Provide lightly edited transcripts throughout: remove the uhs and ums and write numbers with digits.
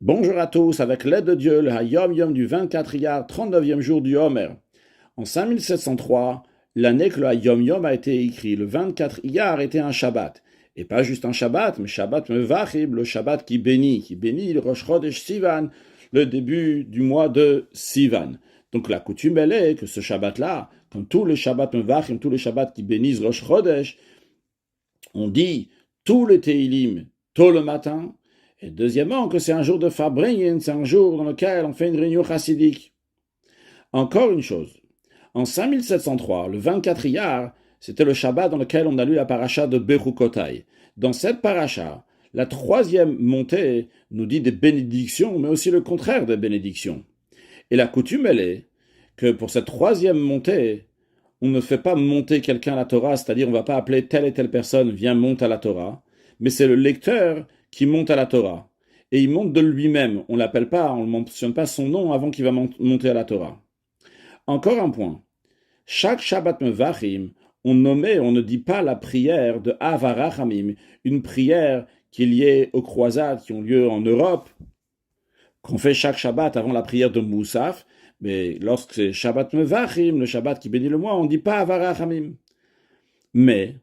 Bonjour à tous, avec l'aide de Dieu, le Hayom Yom du 24 Iyar, 39e jour du Homer. En 5703, l'année que le Hayom Yom a été écrit, le 24 Iyar était un Shabbat. Et pas juste un Shabbat, mais Shabbat Mevachib, le Shabbat qui bénit le Rosh Chodesh Sivan, le début du mois de Sivan. Donc la coutume, elle est que ce Shabbat-là, comme tous les Shabbats Mevachim, tous les Shabbats qui bénissent Rosh Chodesh, on dit tous les Teilim tôt le matin. Et deuxièmement, que c'est un jour de Farbringen, c'est un jour dans lequel on fait une réunion chassidique. Encore une chose, en 5703, le 24 Iyar, c'était le Shabbat dans lequel on a lu la paracha de Bechukotai. Dans cette paracha, la troisième montée nous dit des bénédictions, mais aussi le contraire des bénédictions. Et la coutume, elle est que pour cette troisième montée, on ne fait pas monter quelqu'un à la Torah, c'est-à-dire on ne va pas appeler telle et telle personne, viens, monte à la Torah, mais c'est le lecteur qui monte à la Torah. Et il monte de lui-même. On l'appelle pas, on ne mentionne pas son nom avant qu'il va monter à la Torah. Encore un point. Chaque Shabbat Mevachim, on ne dit pas la prière de Avarachamim, une prière qui est liée aux croisades qui ont lieu en Europe, qu'on fait chaque Shabbat avant la prière de Moussaf, mais lorsque c'est Shabbat Mevachim, le Shabbat qui bénit le mois, on ne dit pas Avarachamim. Mais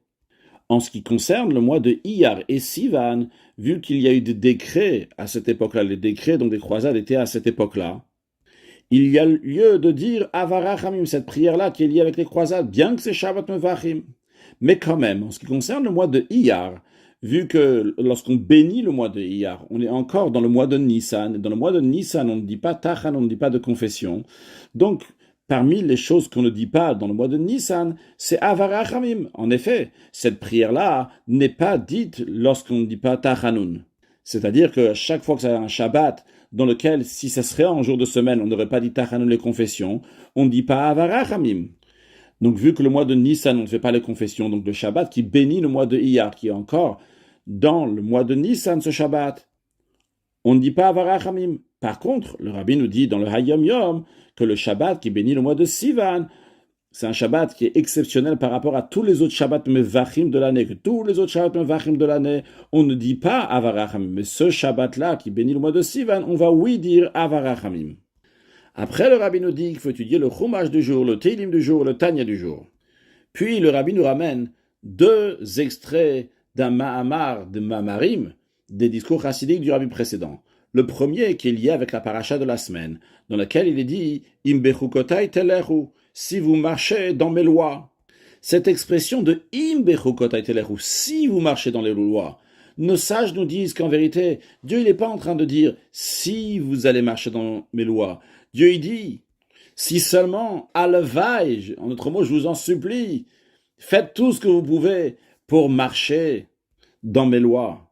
en ce qui concerne le mois de Iyar et Sivan, vu qu'il y a eu des décrets à cette époque-là, les décrets donc des croisades étaient à cette époque-là, il y a lieu de dire Avarachamim, cette prière-là qui est liée avec les croisades, bien que c'est Shabbat Mevachim. Mais quand même, en ce qui concerne le mois de Iyar, vu que lorsqu'on bénit le mois de Iyar, on est encore dans le mois de Nissan. Dans le mois de Nissan, on ne dit pas Tachan, on ne dit pas de confession. Donc, parmi les choses qu'on ne dit pas dans le mois de Nissan, c'est Avarachamim. En effet, cette prière-là n'est pas dite lorsqu'on ne dit pas Tachanun. C'est-à-dire que chaque fois que c'est un Shabbat, dans lequel, si ça serait un jour de semaine, on n'aurait pas dit Tachanun les confessions, on ne dit pas Avarachamim. Donc, vu que le mois de Nissan, on ne fait pas les confessions, donc le Shabbat qui bénit le mois de Iyar, qui est encore dans le mois de Nissan, ce Shabbat, on ne dit pas Avarachamim. Par contre, le Rabbi nous dit dans le Hayom Yom que le Shabbat qui bénit le mois de Sivan, c'est un Shabbat qui est exceptionnel par rapport à tous les autres Shabbats Mevachim de l'année, que tous les autres Shabbats Mevachim de l'année, on ne dit pas Avarachamim. Mais ce Shabbat-là qui bénit le mois de Sivan, on va oui dire Avarachamim. Après, le Rabbi nous dit qu'il faut étudier le Chumash du jour, le Teilim du jour, le Tanya du jour. Puis, le Rabbi nous ramène deux extraits d'un Mahamar, de Mamarim, des discours chassidiques du Rabbi précédent. Le premier qui est lié avec la paracha de la semaine, dans laquelle il est dit « Im bechukotai telechu » si vous marchez dans mes lois. Cette expression de « Im bechukotai telechu » si vous marchez dans les lois, nos sages nous disent qu'en vérité, Dieu n'est pas en train de dire « si vous allez marcher dans mes lois ». Dieu il dit « si seulement, alvaï, en d'autres mots, je vous en supplie, faites tout ce que vous pouvez pour marcher dans mes lois. »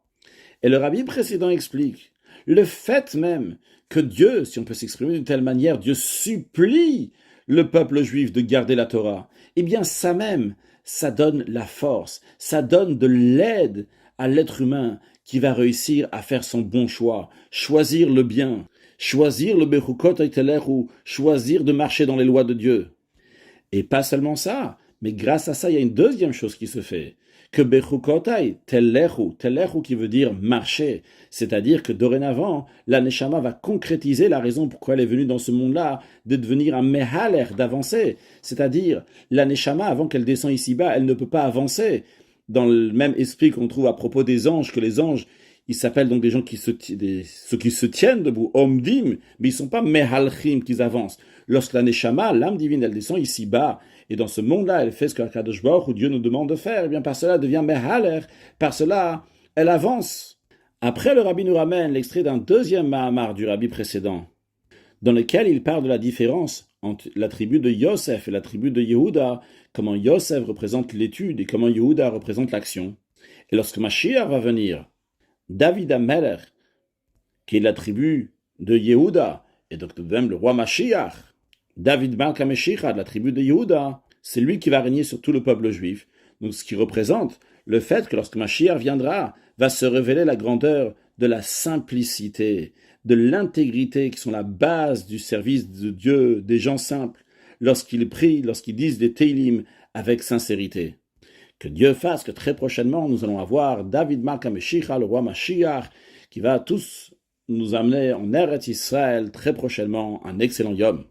Et le rabbi précédent explique le fait même que Dieu, si on peut s'exprimer d'une telle manière, Dieu supplie le peuple juif de garder la Torah, eh bien ça même, ça donne la force, ça donne de l'aide à l'être humain qui va réussir à faire son bon choix, choisir le bien, choisir le Bechukot ou choisir de marcher dans les lois de Dieu. Et pas seulement ça, mais grâce à ça, il y a une deuxième chose qui se fait, que Bechukotai, telechu qui veut dire marcher, c'est-à-dire que dorénavant, la Neshama va concrétiser la raison pourquoi elle est venue dans ce monde-là, de devenir un mehaler, d'avancer, c'est-à-dire la Neshama, avant qu'elle descende ici-bas, elle ne peut pas avancer, dans le même esprit qu'on trouve à propos des anges, que les anges, ils s'appellent donc des gens ceux qui se tiennent debout, omdim, mais ils ne sont pas mehalchim, qu'ils avancent. Lorsque la Neshama, l'âme divine, elle descend ici-bas, et dans ce monde-là, elle fait ce qu'Akadosh Baruch Hu, Dieu nous demande de faire, et bien par cela, elle devient mehaler, par cela, elle avance. Après, le Rabbi nous ramène l'extrait d'un deuxième Mahamar du Rabbi précédent, dans lequel il parle de la différence entre la tribu de Yosef et la tribu de Yehuda, comment Yosef représente l'étude et comment Yehuda représente l'action. Et lorsque Mashiach va venir, David Amelech, qui est de la tribu de Yehuda, et donc même le roi Mashiach, David Malka Meshicha, de la tribu de Yehuda, c'est lui qui va régner sur tout le peuple juif. Donc ce qui représente le fait que lorsque Mashiach viendra, va se révéler la grandeur de la simplicité, de l'intégrité qui sont la base du service de Dieu, des gens simples, lorsqu'ils prient, lorsqu'ils disent des Teilim avec sincérité. Que Dieu fasse que très prochainement, nous allons avoir David Malka Meshicha, le roi Mashiach, qui va tous nous amener en Eretz Israël très prochainement un excellent Yom.